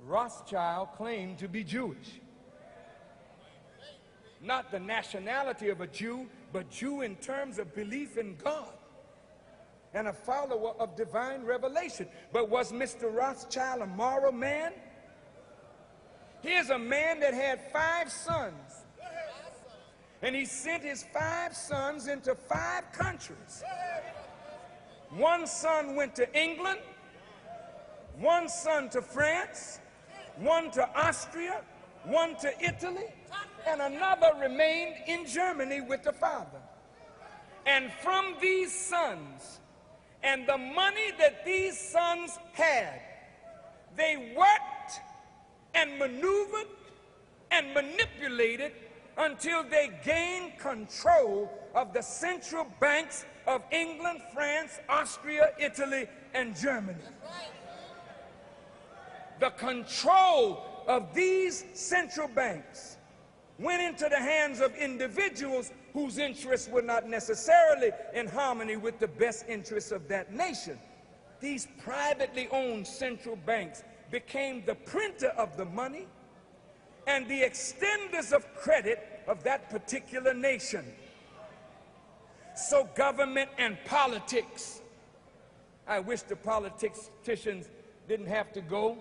Rothschild claimed to be Jewish. Not the nationality of a Jew, but Jew in terms of belief in God and a follower of divine revelation. But was Mr. Rothschild a moral man? Here's a man that had 5 sons, and he sent his 5 sons into 5 countries. 1 son went to England, 1 son to France, 1 to Austria, 1 to Italy, and another remained in Germany with the father. And from these sons and the money that these sons had, they worked and maneuvered and manipulated until they gained control of the central banks of England, France, Austria, Italy, and Germany. The control of these central banks went into the hands of individuals whose interests were not necessarily in harmony with the best interests of that nation. These privately owned central banks became the printer of the money and the extenders of credit of that particular nation. So government and politics, I wish the politicians didn't have to go.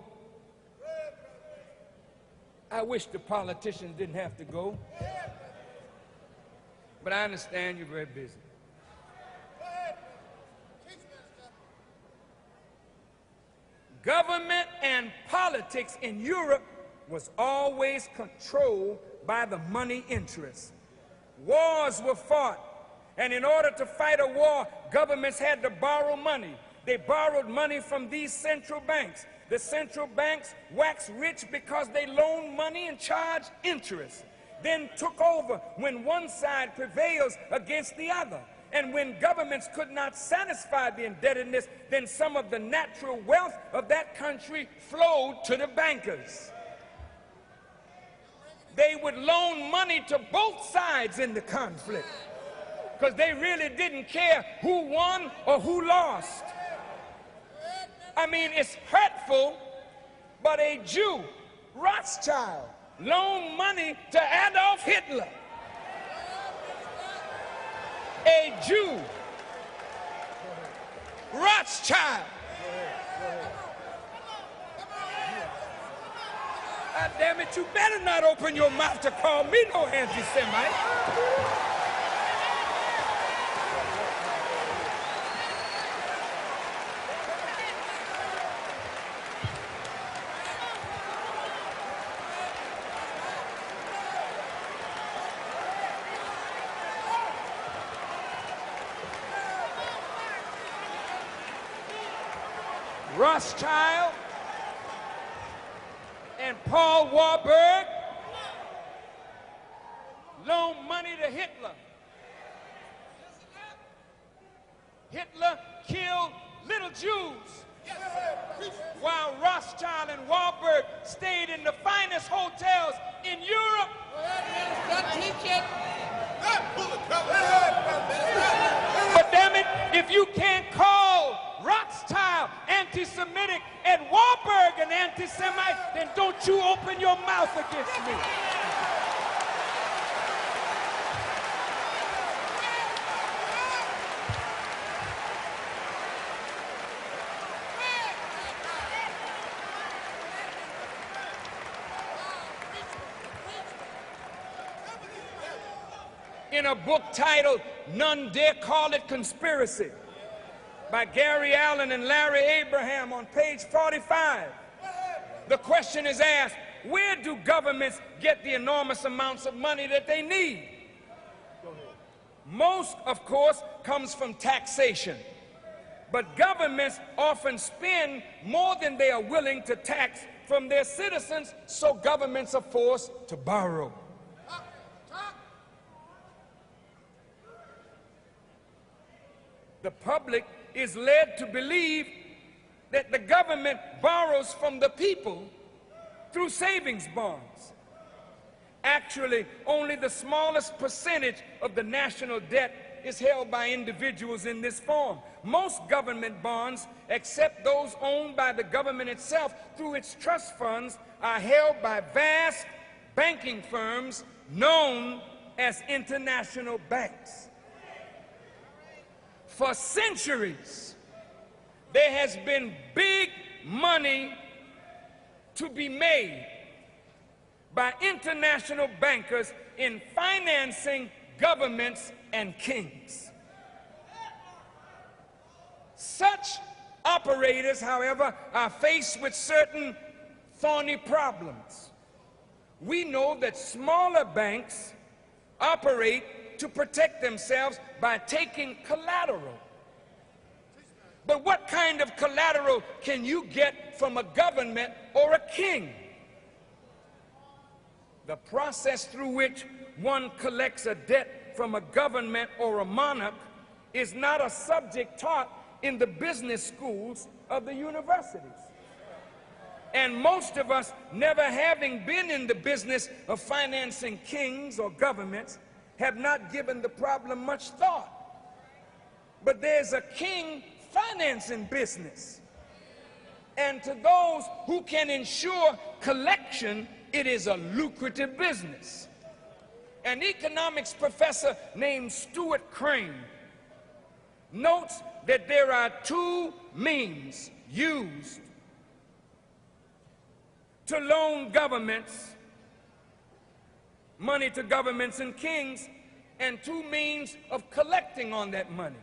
I wish the politicians didn't have to go. But I understand you're very busy. Government and politics in Europe was always controlled by the money interests. Wars were fought, and in order to fight a war, governments had to borrow money. They borrowed money from these central banks. The central banks waxed rich because they loaned money and charged interest, then took over when one side prevails against the other. And when governments could not satisfy the indebtedness, then some of the natural wealth of that country flowed to the bankers. They would loan money to both sides in the conflict because they really didn't care who won or who lost. I mean, it's hurtful, but a Jew, Rothschild, loaned money to Adolf Hitler. A Jew, Rothschild. God damn it, you better not open your mouth to call me no anti-Semite. Rothschild and Paul Warburg loaned money to Hitler. Hitler killed little Jews while Rothschild and Warburg stayed in the finest hotels in Europe. But damn it, if you can't call Rothschild anti-Semitic and Warburg an anti-Semite, then don't you open your mouth against me. In a book titled None Dare Call It Conspiracy by Gary Allen and Larry Abraham on page 45, the question is asked, where do governments get the enormous amounts of money that they need? Most, of course, comes from taxation. But governments often spend more than they are willing to tax from their citizens, so governments are forced to borrow. The public is led to believe that the government borrows from the people through savings bonds. Actually, only the smallest percentage of the national debt is held by individuals in this form. Most government bonds, except those owned by the government itself through its trust funds, are held by vast banking firms known as international banks. For centuries, there has been big money to be made by international bankers in financing governments and kings. Such operators, however, are faced with certain thorny problems. We know that smaller banks operate to protect themselves by taking collateral. But what kind of collateral can you get from a government or a king? The process through which one collects a debt from a government or a monarch is not a subject taught in the business schools of the universities. And most of us, never having been in the business of financing kings or governments, have not given the problem much thought. But there's a king financing business. And to those who can ensure collection, it is a lucrative business. An economics professor named Stuart Crane notes that there are two means used to loan governments, money to governments and kings, and two means of collecting on that money.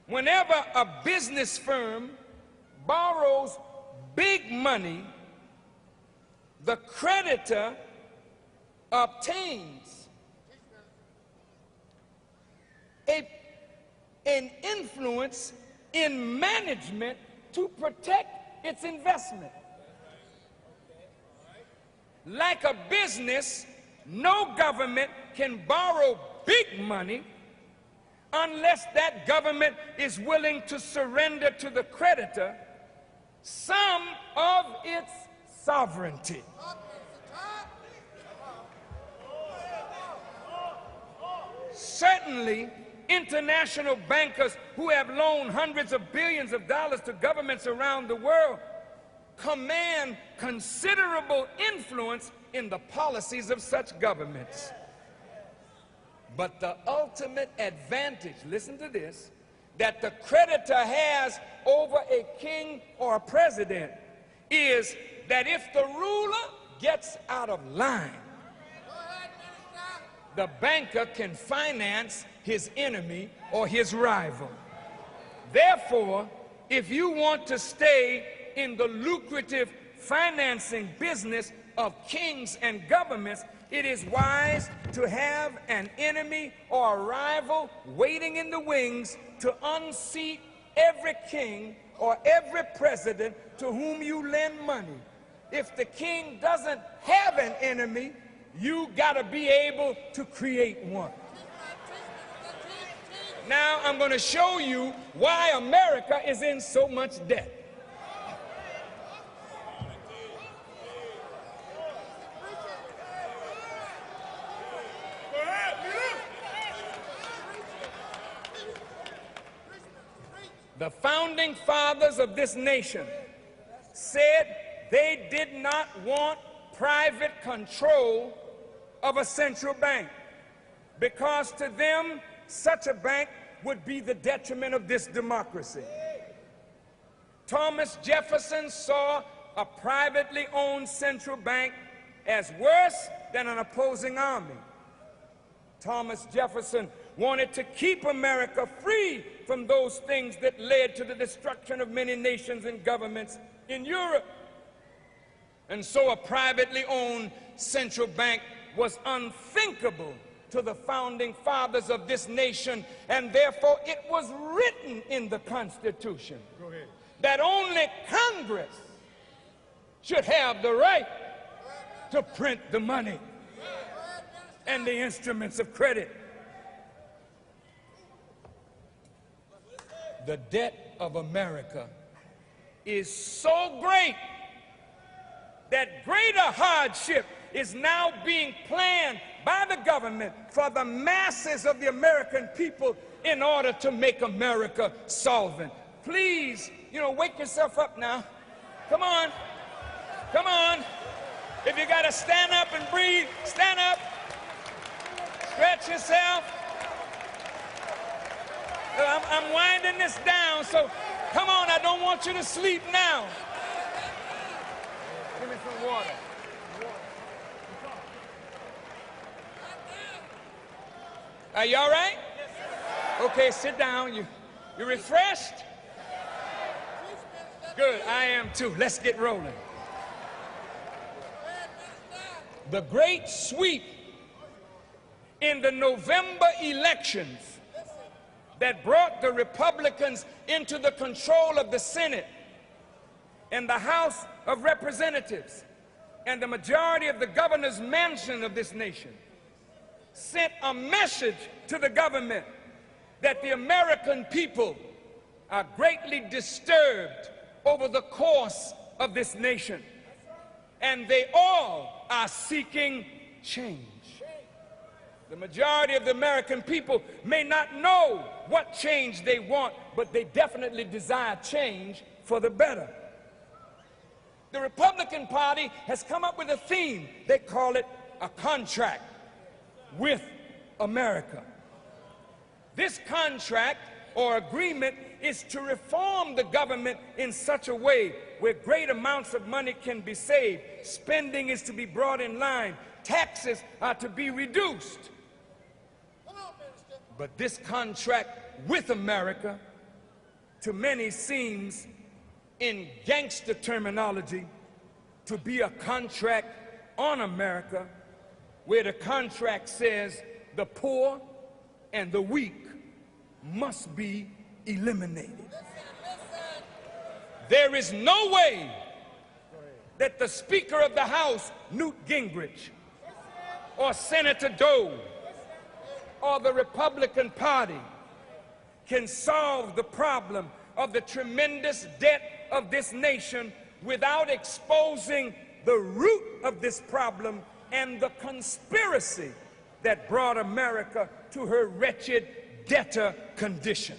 Whenever a business firm borrows big money, the creditor obtains an influence in management to protect its investment. Like a business, no government can borrow big money unless that government is willing to surrender to the creditor some of its sovereignty. Certainly, international bankers who have loaned hundreds of billions of dollars to governments around the world command considerable influence in the policies of such governments. But the ultimate advantage, listen to this, that the creditor has over a king or a president is that if the ruler gets out of line, the banker can finance his enemy or his rival. Therefore, if you want to stay in the lucrative financing business of kings and governments, it is wise to have an enemy or a rival waiting in the wings to unseat every king or every president to whom you lend money. If the king doesn't have an enemy, you got to be able to create one. Now I'm going to show you why America is in so much debt. The founding fathers of this nation said they did not want private control of a central bank because to them such a bank would be the detriment of this democracy. Thomas Jefferson saw a privately owned central bank as worse than an opposing army. Thomas Jefferson wanted to keep America free from those things that led to the destruction of many nations and governments in Europe. And so a privately owned central bank was unthinkable to the founding fathers of this nation, and therefore it was written in the Constitution that only Congress should have the right to print the money and the instruments of credit. The debt of America is so great that greater hardship is now being planned by the government for the masses of the American people in order to make America solvent. Please, wake yourself up now. Come on. Come on. If you got to stand up and breathe, stand up. Stretch yourself. I'm winding this down, so come on, I don't want you to sleep now. Give me some water. Are you all right? Okay, sit down. You refreshed? Good, I am too. Let's get rolling. The great sweep in the November elections that brought the Republicans into the control of the Senate and the House of Representatives and the majority of the governor's mansion of this nation sent a message to the government that the American people are greatly disturbed over the course of this nation, and they all are seeking change. The majority of the American people may not know what change they want, but they definitely desire change for the better. The Republican Party has come up with a theme. They call it a contract with America. This contract or agreement is to reform the government in such a way where great amounts of money can be saved, spending is to be brought in line, taxes are to be reduced. But this contract with America, to many seems, in gangster terminology, to be a contract on America, where the contract says the poor and the weak must be eliminated. There is no way that the Speaker of the House, Newt Gingrich, or Senator Dole, or the Republican Party can solve the problem of the tremendous debt of this nation without exposing the root of this problem and the conspiracy that brought America to her wretched debtor condition.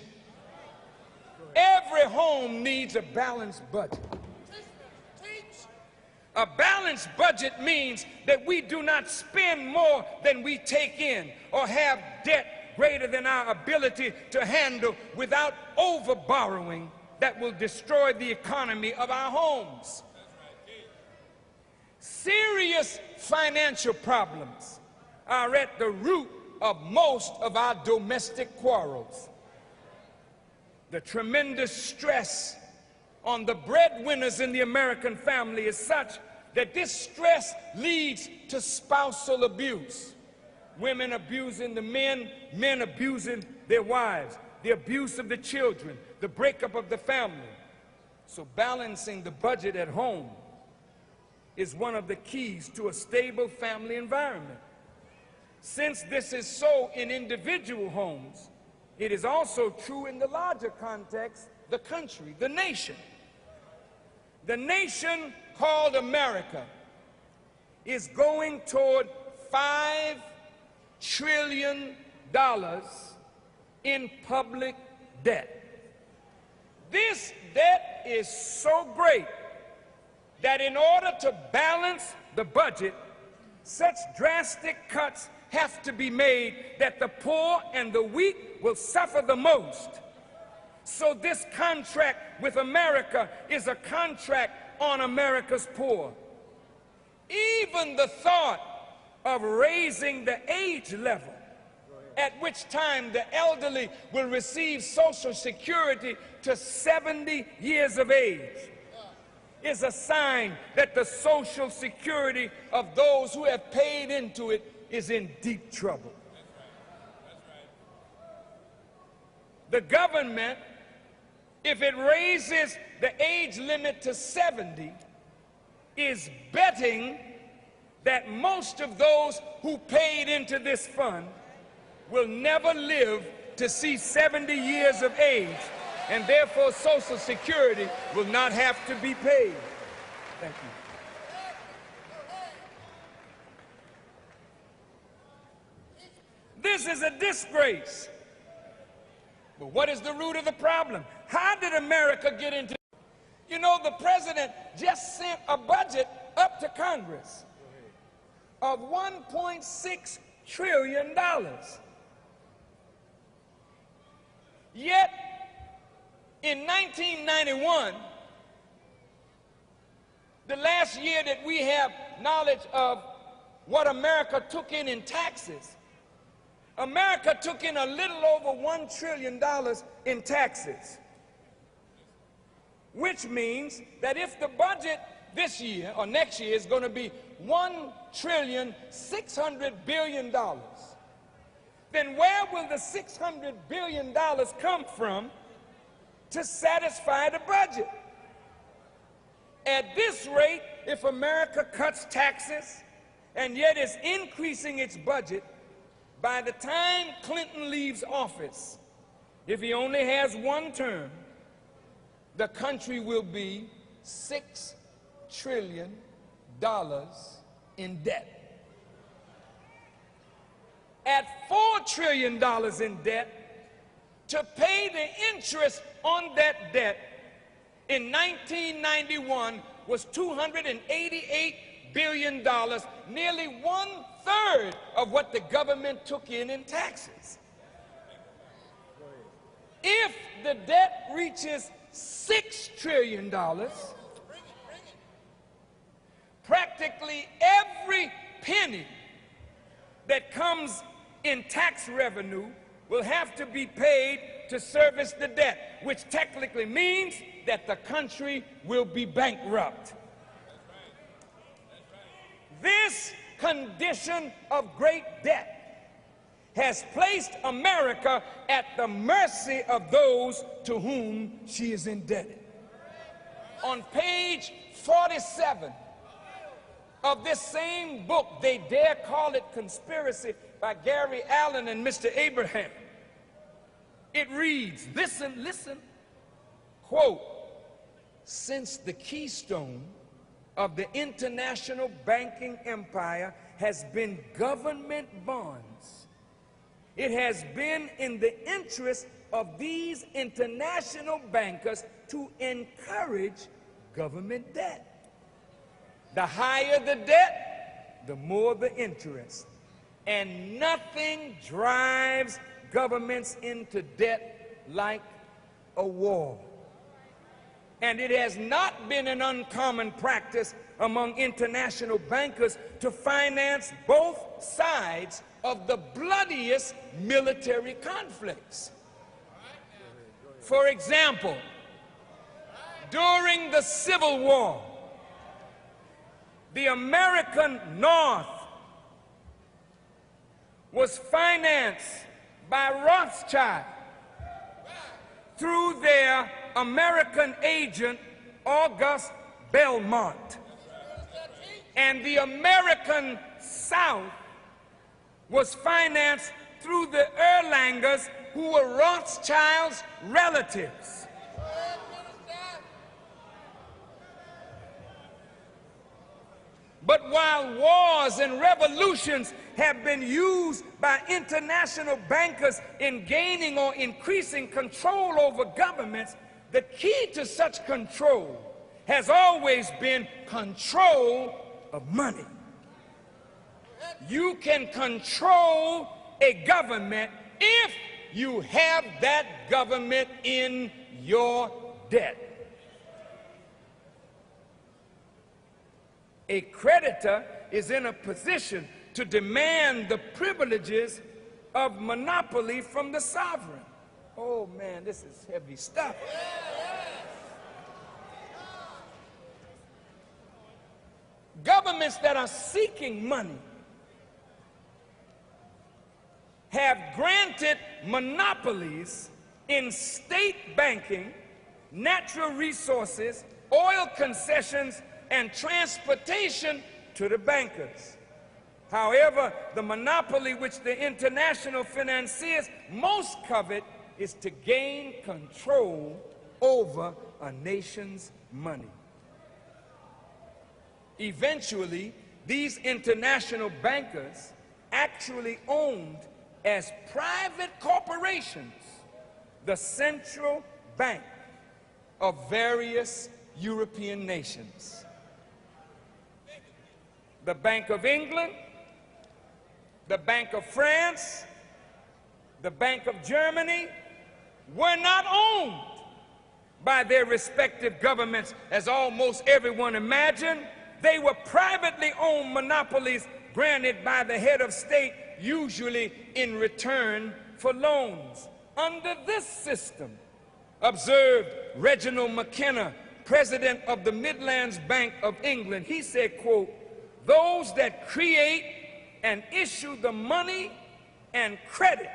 Every home needs a balanced budget. A balanced budget means that we do not spend more than we take in or have debt greater than our ability to handle without over-borrowing that will destroy the economy of our homes. Serious financial problems are at the root of most of our domestic quarrels. The tremendous stress on the breadwinners in the American family is such that this stress leads to spousal abuse. Women abusing the men, men abusing their wives, the abuse of the children, the breakup of the family. So balancing the budget at home is one of the keys to a stable family environment. Since this is so in individual homes, it is also true in the larger context, the country, the nation. The nation called America is going toward $5 trillion in public debt. This debt is so great that in order to balance the budget, such drastic cuts have to be made that the poor and the weak will suffer the most. So this contract with America is a contract on America's poor. Even the thought of raising the age level at which time the elderly will receive Social Security to 70 years of age is a sign that the Social Security of those who have paid into it is in deep trouble. The government, if it raises the age limit to 70, is betting that most of those who paid into this fund will never live to see 70 years of age, and therefore Social Security will not have to be paid. Thank you. This is a disgrace. But what is the root of the problem? How did America get into? You know, the president just sent a budget up to Congress of $1.6 trillion. Yet, in 1991, the last year that we have knowledge of what America took in taxes, America took in a little over $1 trillion in taxes, which means that if the budget this year or next year is going to be $1.6 trillion, then where will the $600 billion come from to satisfy the budget? At this rate, if America cuts taxes and yet is increasing its budget, by the time Clinton leaves office, if he only has one term, the country will be $6 trillion in debt. At $4 trillion in debt, to pay the interest on that debt in 1991 was $288 billion, nearly 1/3 of what the government took in taxes. If the debt reaches $6 trillion, practically every penny that comes in tax revenue will have to be paid to service the debt, which technically means that the country will be bankrupt. This condition of great debt has placed America at the mercy of those to whom she is indebted. On page 47 of this same book, They Dare Call It Conspiracy, by Gary Allen and Mr. Abraham, it reads, listen, quote, "Since the keystone of the international banking empire has been government bonds, it has been in the interest of these international bankers to encourage government debt. The higher the debt, the more the interest. And nothing drives governments into debt like a war. And it has not been an uncommon practice among international bankers to finance both sides of the bloodiest military conflicts. For example, during the Civil War, the American North was financed by Rothschild through their American agent, August Belmont. And the American South was financed through the Erlangers, who were Rothschild's relatives. But while wars and revolutions have been used by international bankers in gaining or increasing control over governments, the key to such control has always been control of money. You can control a government if you have that government in your debt. A creditor is in a position to demand the privileges of monopoly from the sovereign. Oh man, this is heavy stuff. Governments that are seeking money have granted monopolies in state banking, natural resources, oil concessions, and transportation to the bankers. However, the monopoly which the international financiers most covet is to gain control over a nation's money. Eventually, these international bankers actually owned as private corporations the central bank of various European nations. The Bank of England, the Bank of France, the Bank of Germany were not owned by their respective governments, as almost everyone imagined. They were privately owned monopolies granted by the head of state, usually in return for loans. Under this system, observed Reginald McKenna, president of the Midlands Bank of England, he said, quote, "Those that create and issue the money and credit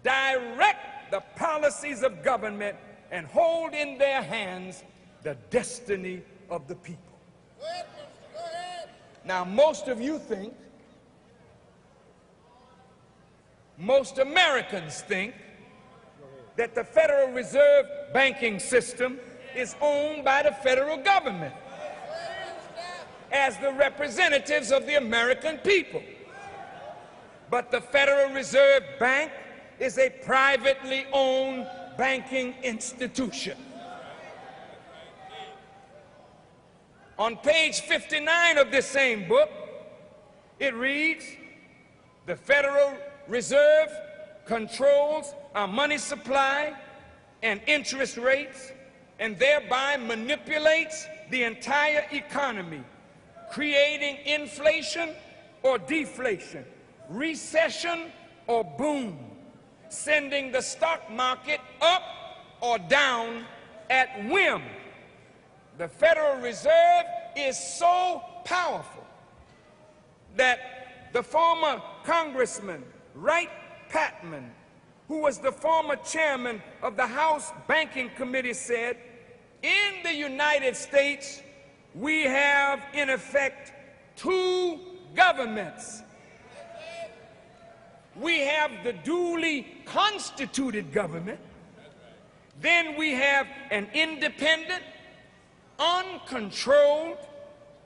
direct the policies of government and hold in their hands the destiny of the people." Go ahead, Minister, go ahead. Now, most of you think, most Americans think, that the Federal Reserve banking system is owned by the federal government as the representatives of the American people. But the Federal Reserve Bank is a privately owned banking institution. On page 59 of this same book, it reads, "The Federal Reserve controls our money supply and interest rates and thereby manipulates the entire economy, creating inflation or deflation, recession or boom, sending the stock market up or down at whim. The Federal Reserve is so powerful that the former Congressman Wright Patman, who was the former chairman of the House Banking Committee, said, in the United States, we have in effect two governments. We have the duly constituted government, then we have an independent, uncontrolled,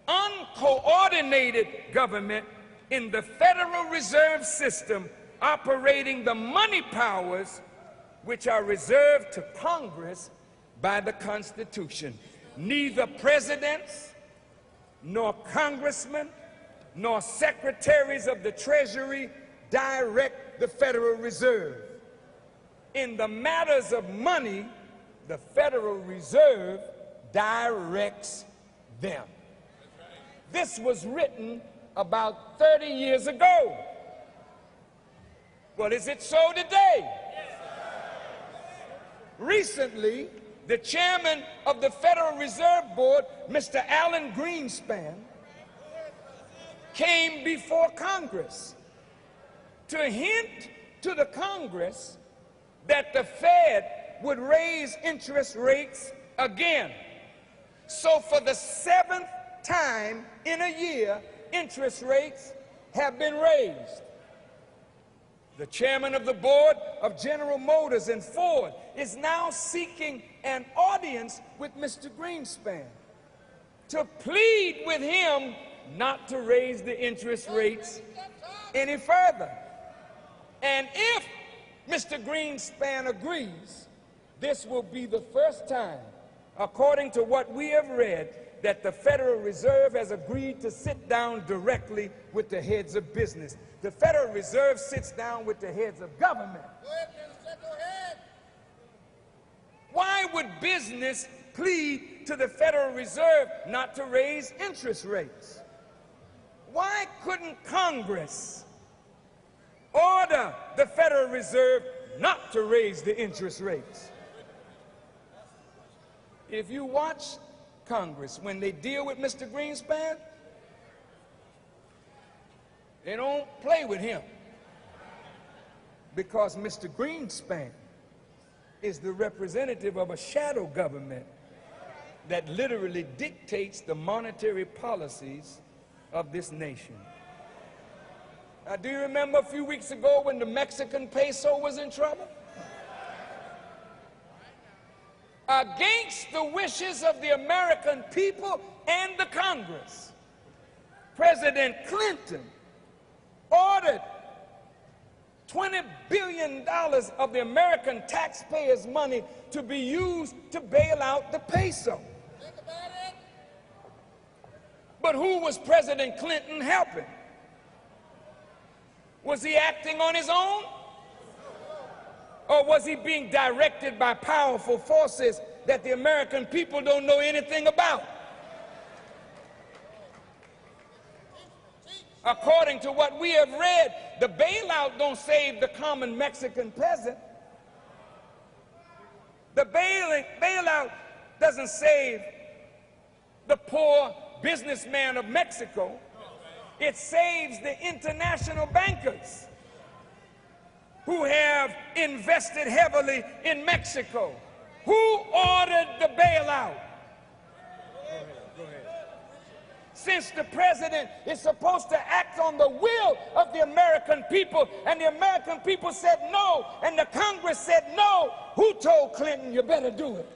uncoordinated government in the Federal Reserve System, operating the money powers which are reserved to Congress by the Constitution. Neither presidents, nor congressmen, nor secretaries of the Treasury direct the Federal Reserve. In the matters of money, the Federal Reserve directs them." This was written about 30 years ago. Well, is it so today? Recently, the chairman of the Federal Reserve Board, Mr. Alan Greenspan, came before Congress to hint to the Congress that the Fed would raise interest rates again. So for the 7th time in a year, interest rates have been raised. The chairman of the board of General Motors and Ford is now seeking an audience with Mr. Greenspan to plead with him not to raise the interest rates any further. And if Mr. Greenspan agrees, this will be the first time, according to what we have read, that the Federal Reserve has agreed to sit down directly with the heads of business. The Federal Reserve sits down with the heads of government. Go ahead, Minister, go ahead. Why would business plead to the Federal Reserve not to raise interest rates? Why couldn't Congress order the Federal Reserve not to raise the interest rates? If you watch Congress, when they deal with Mr. Greenspan, they don't play with him, because Mr. Greenspan is the representative of a shadow government that literally dictates the monetary policies of this nation. Now, do you remember a few weeks ago when the Mexican peso was in trouble? Against the wishes of the American people and the Congress, President Clinton ordered $20 billion of the American taxpayers' money to be used to bail out the peso. Think about it. But who was President Clinton helping? Was he acting on his own? Or was he being directed by powerful forces that the American people don't know anything about? According to what we have read, the bailout don't save the common Mexican peasant. The bailout doesn't save the poor businessman of Mexico. It saves the international bankers who have invested heavily in Mexico. Who ordered the bailout? Since the president is supposed to act on the will of the American people, and the American people said no, and the Congress said no, who told Clinton, you better do it?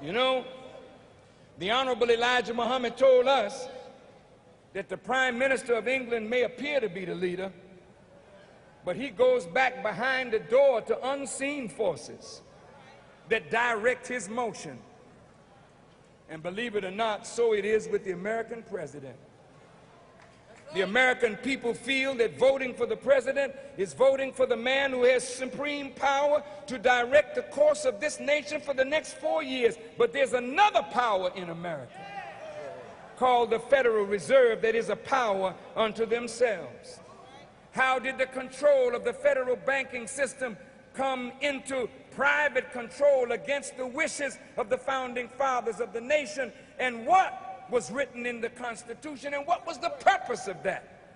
You know, the Honorable Elijah Muhammad told us that the Prime Minister of England may appear to be the leader, but he goes back behind the door to unseen forces that direct his motion. And believe it or not, so it is with the American president. The American people feel that voting for the president is voting for the man who has supreme power to direct the course of this nation for the next 4 years. But there's another power in America called the Federal Reserve that is a power unto themselves. How did the control of the federal banking system come into private control against the wishes of the founding fathers of the nation? And what was written in the Constitution, and what was the purpose of that?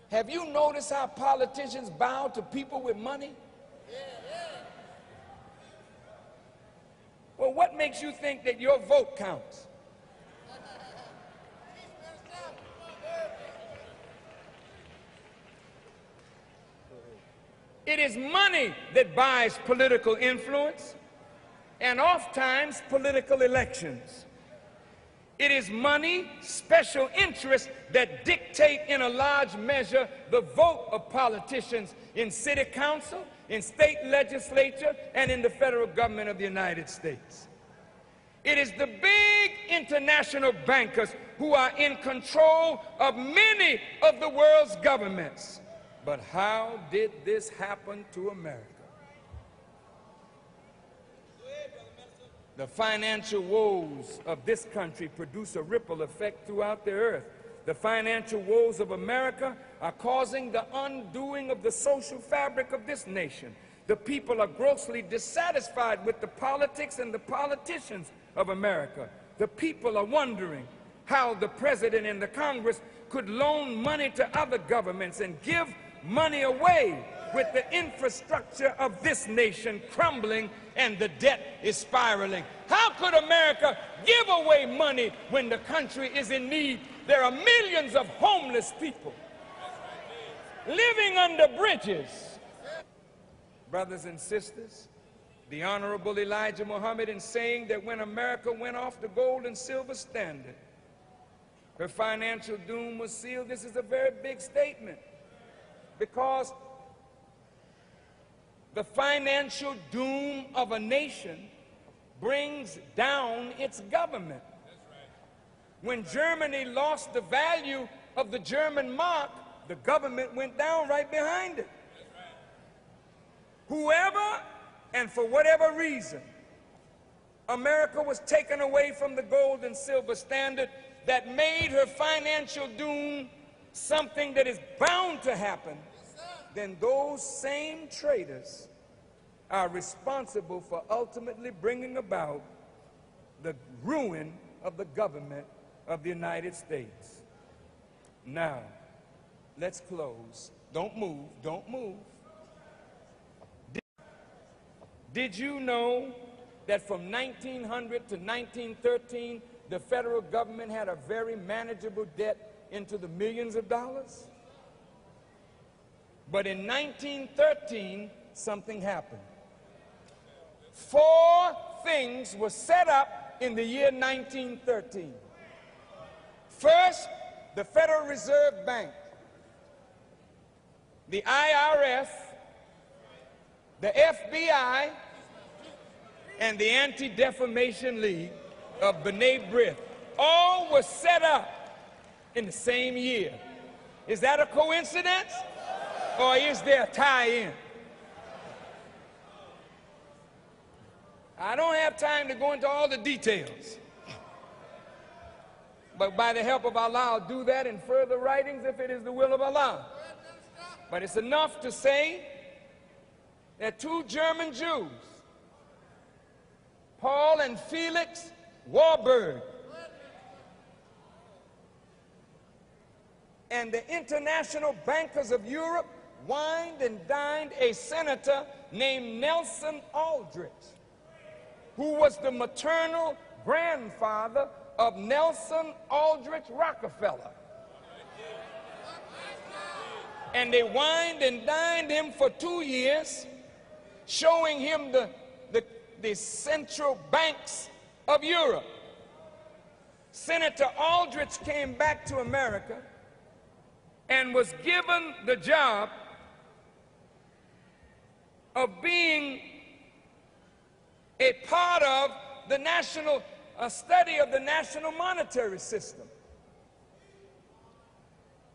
Have you noticed how politicians bow to people with money? Well, what makes you think that your vote counts? It is money that buys political influence and oftentimes political elections. It is money, special interests that dictate in a large measure the vote of politicians in city council, in state legislature, and in the federal government of the United States. It is the big international bankers who are in control of many of the world's governments. But how did this happen to America? The financial woes of this country produce a ripple effect throughout the earth. The financial woes of America are causing the undoing of the social fabric of this nation. The people are grossly dissatisfied with the politics and the politicians of America. The people are wondering how the president and the Congress could loan money to other governments and give money away with the infrastructure of this nation crumbling and the debt is spiraling. How could America give away money when the country is in need? There are millions of homeless people living under bridges. Brothers and sisters, the Honorable Elijah Muhammad, in saying that when America went off the gold and silver standard, her financial doom was sealed. This is a very big statement, because the financial doom of a nation brings down its government. When Germany lost the value of the German mark, the government went down right behind it. Whoever and for whatever reason, America was taken away from the gold and silver standard that made her financial doom something that is bound to happen, then those same traitors are responsible for ultimately bringing about the ruin of the government of the United States. Now, let's close. Don't move, don't move. Did you know that from 1900 to 1913, the federal government had a very manageable debt into the millions of dollars? But in 1913, something happened. 4 things were set up in the year 1913. First, the Federal Reserve Bank, the IRS, the FBI, and the Anti-Defamation League of B'nai B'rith all were set up in the same year. Is that a coincidence, or is there a tie-in? I don't have time to go into all the details, but by the help of Allah, I'll do that in further writings if it is the will of Allah. But it's enough to say that two German Jews, Paul and Felix Warburg, and the international bankers of Europe wined and dined a senator named Nelson Aldrich, who was the maternal grandfather of Nelson Aldrich Rockefeller. And they wined and dined him for 2 years, showing him the central banks of Europe. Senator Aldrich came back to America and was given the job of being a part of the national study of the national monetary system.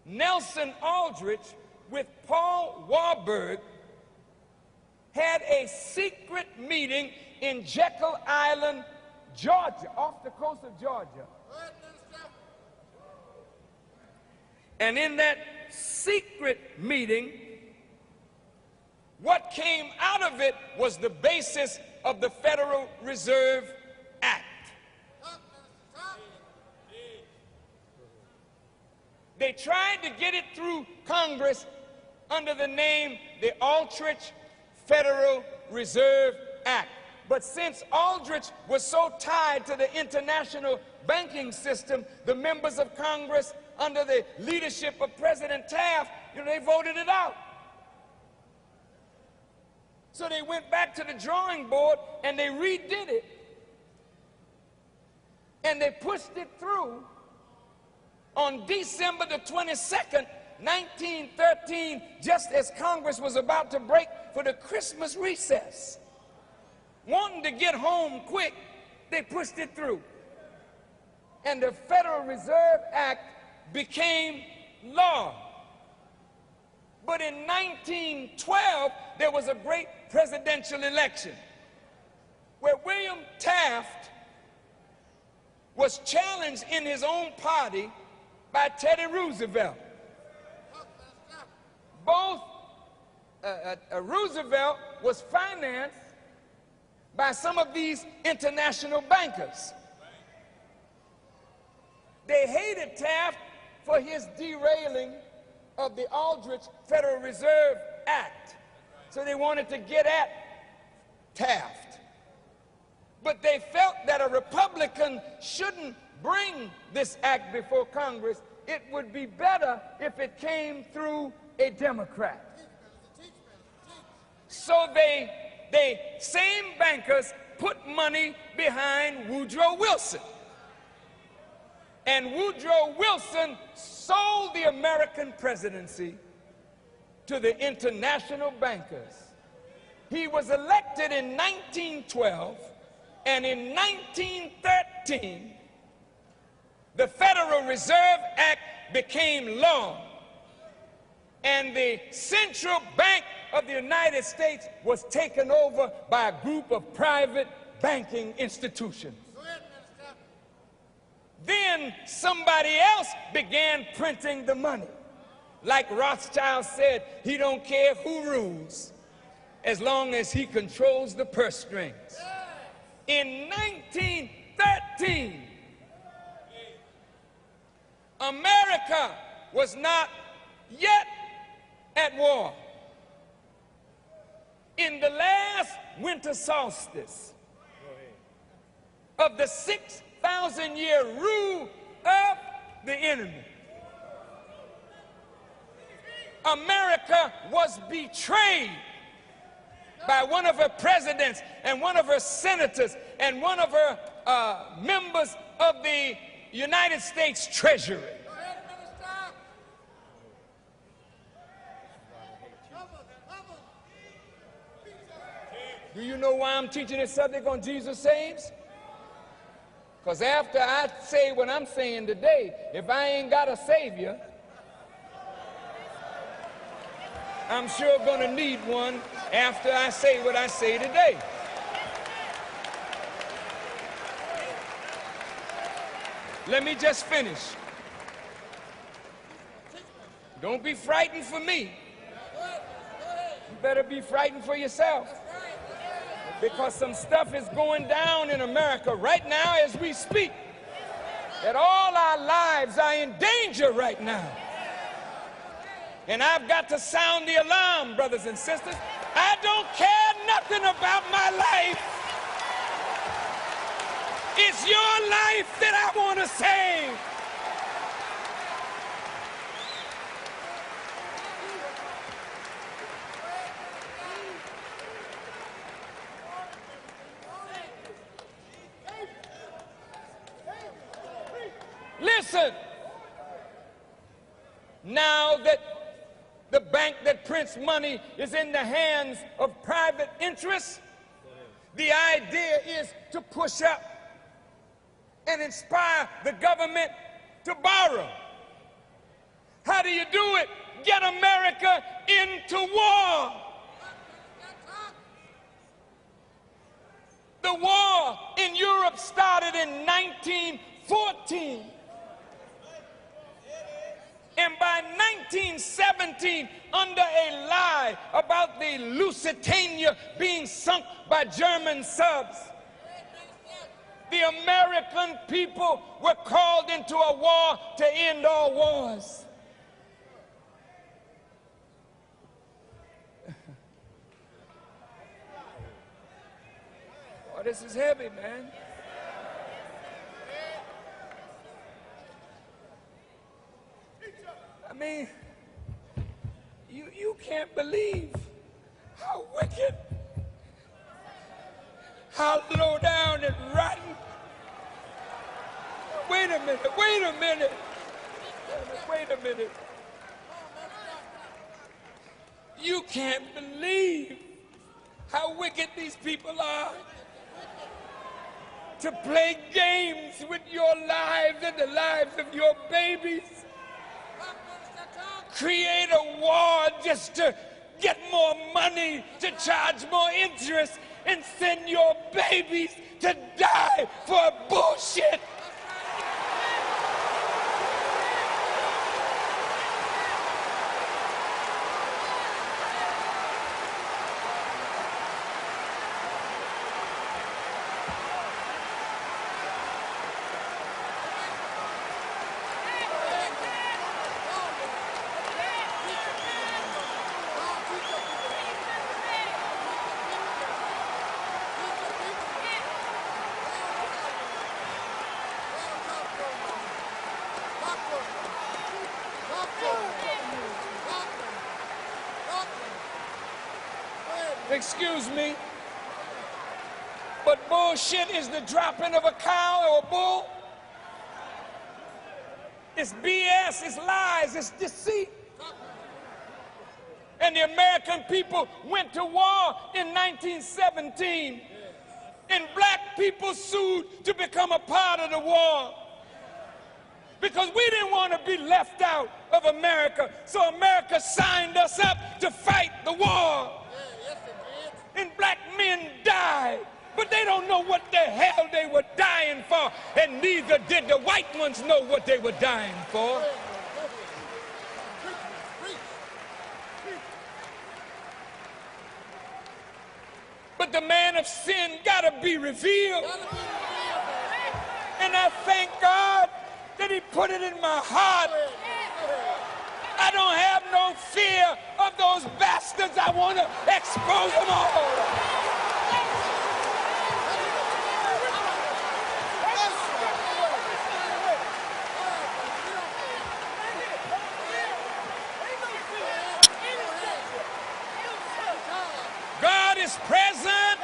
Nelson Aldrich with Paul Warburg had a secret meeting in Jekyll Island, Georgia, off the coast of Georgia. And in that secret meeting, what came out of it was the basis of the Federal Reserve Act. They tried to get it through Congress under the name the Aldrich Federal Reserve Act. But since Aldrich was so tied to the international banking system, the members of Congress under the leadership of President Taft, they voted it out. So they went back to the drawing board and they redid it. And they pushed it through on December the 22nd, 1913, just as Congress was about to break for the Christmas recess. Wanting to get home quick, they pushed it through. And the Federal Reserve Act became law. But in 1912, there was a great presidential election where William Taft was challenged in his own party by Teddy Roosevelt. Both Roosevelt was financed by some of these international bankers. They hated Taft for his derailing of the Aldrich Federal Reserve Act. So they wanted to get at Taft. But they felt that a Republican shouldn't bring this act before Congress. It would be better if it came through a Democrat. So they same bankers put money behind Woodrow Wilson. And Woodrow Wilson sold the American presidency to the international bankers. He was elected in 1912, and in 1913, the Federal Reserve Act became law, and the Central Bank of the United States was taken over by a group of private banking institutions. Then somebody else began printing the money. Like Rothschild said, he don't care who rules as long as he controls the purse strings. In 1913, America was not yet at war. In the last winter solstice of the 6,000-year rule of the enemy, America was betrayed by one of her presidents and one of her senators and one of her members of the United States Treasury. Go ahead, minister. Do you know why I'm teaching this subject on Jesus Saves? Because after I say what I'm saying today, if I ain't got a Savior, I'm sure going to need one after I say what I say today. Let me just finish. Don't be frightened for me. You better be frightened for yourself. Because some stuff is going down in America right now as we speak. That all our lives are in danger right now. And I've got to sound the alarm, brothers and sisters. I don't care nothing about my life. It's your life that I want to save. Listen, now that the bank that prints money is in the hands of private interests, the idea is to push up and inspire the government to borrow. How do you do it? Get America into war. The war in Europe started in 1914. And by 1917, under a lie about the Lusitania being sunk by German subs, the American people were called into a war to end all wars. Oh, this is heavy, man. I mean, you can't believe how wicked, how low down and rotten. Wait a minute, wait a minute, wait a minute. You can't believe how wicked these people are. To play games with your lives and the lives of your babies. Create a war just to get more money, to charge more interest, and send your babies to die for bullshit. Excuse me, but bullshit is the dropping of a cow or a bull. It's BS, it's lies, it's deceit. And the American people went to war in 1917, and black people sued to become a part of the war. Because we didn't want to be left out of America, so America signed us up to fight the war. And black men died, but they don't know what the hell they were dying for, and neither did the white ones know what they were dying for. But the man of sin gotta be revealed. And I thank God that he put it in my heart. I don't have no fear of those bastards. I want to expose them all. God is present.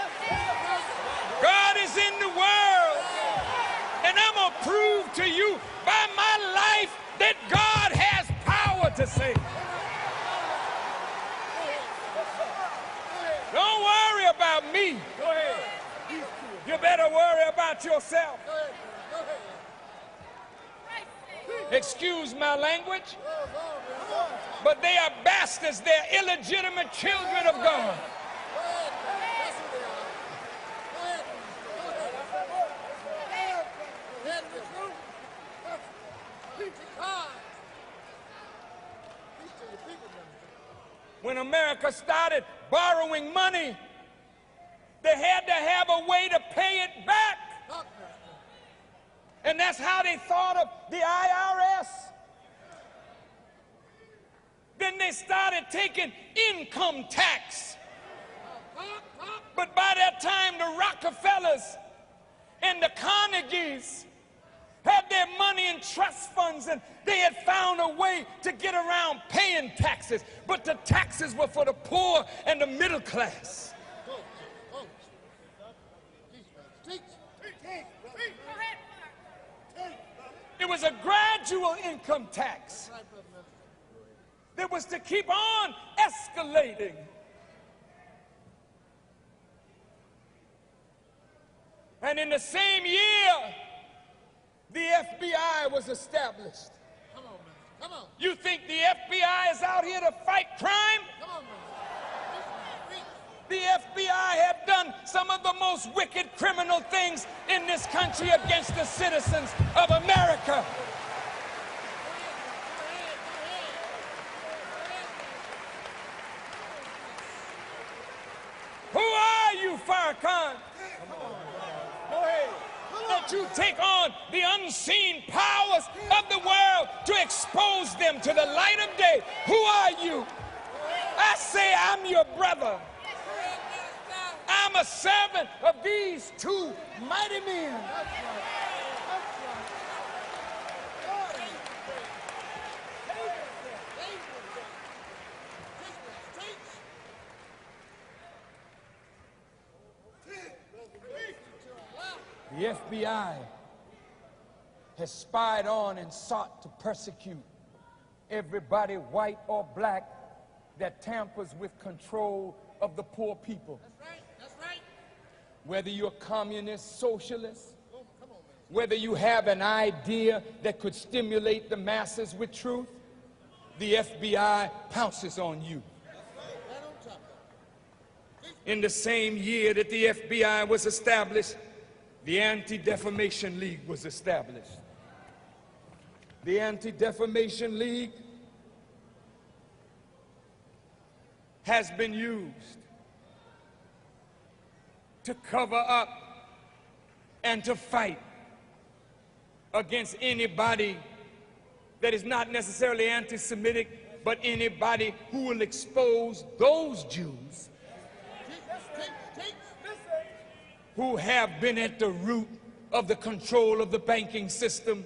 God is in the world. that God has power to save. Don't worry about me. Go ahead. You better worry about yourself. Go ahead. Go ahead. Excuse my language, Come on. but they are bastards. They're illegitimate children of God. Go ahead. That's who they are. Go ahead. Go ahead. Go ahead. Preach it hard. Preach to your people, man. When America started borrowing money, they had to have a way to pay it back. Talk, Pastor. And that's how they thought of the IRS. Then they started taking income tax. But by that time, the Rockefellers and the Carnegies had their money in trust funds, and they had found a way to get around paying taxes. But the taxes were for the poor and the middle class. It was a gradual income tax that was to keep on escalating. And in the same year, the FBI was established. Come on, man. Come on. You think the FBI is out here to fight crime? Come on, man. The FBI have done some of the most wicked criminal things in this country against the citizens of America. Who are you, FARRAKHAN? Go ahead. That you take on the unseen powers of the world to expose them to the light of day. Who are you? I say I'm your brother. I'm a servant of these two mighty men. The FBI has spied on and sought to persecute everybody, white or black, that tampers with control of the poor people. That's right. Whether you're communist, socialist, whether you have an idea that could stimulate the masses with truth, the FBI pounces on you. In the same year that the FBI was established, the Anti-Defamation League was established. The Anti-Defamation League has been used to cover up and to fight against anybody that is not necessarily anti-Semitic, but anybody who will expose those Jews who have been at the root of the control of the banking system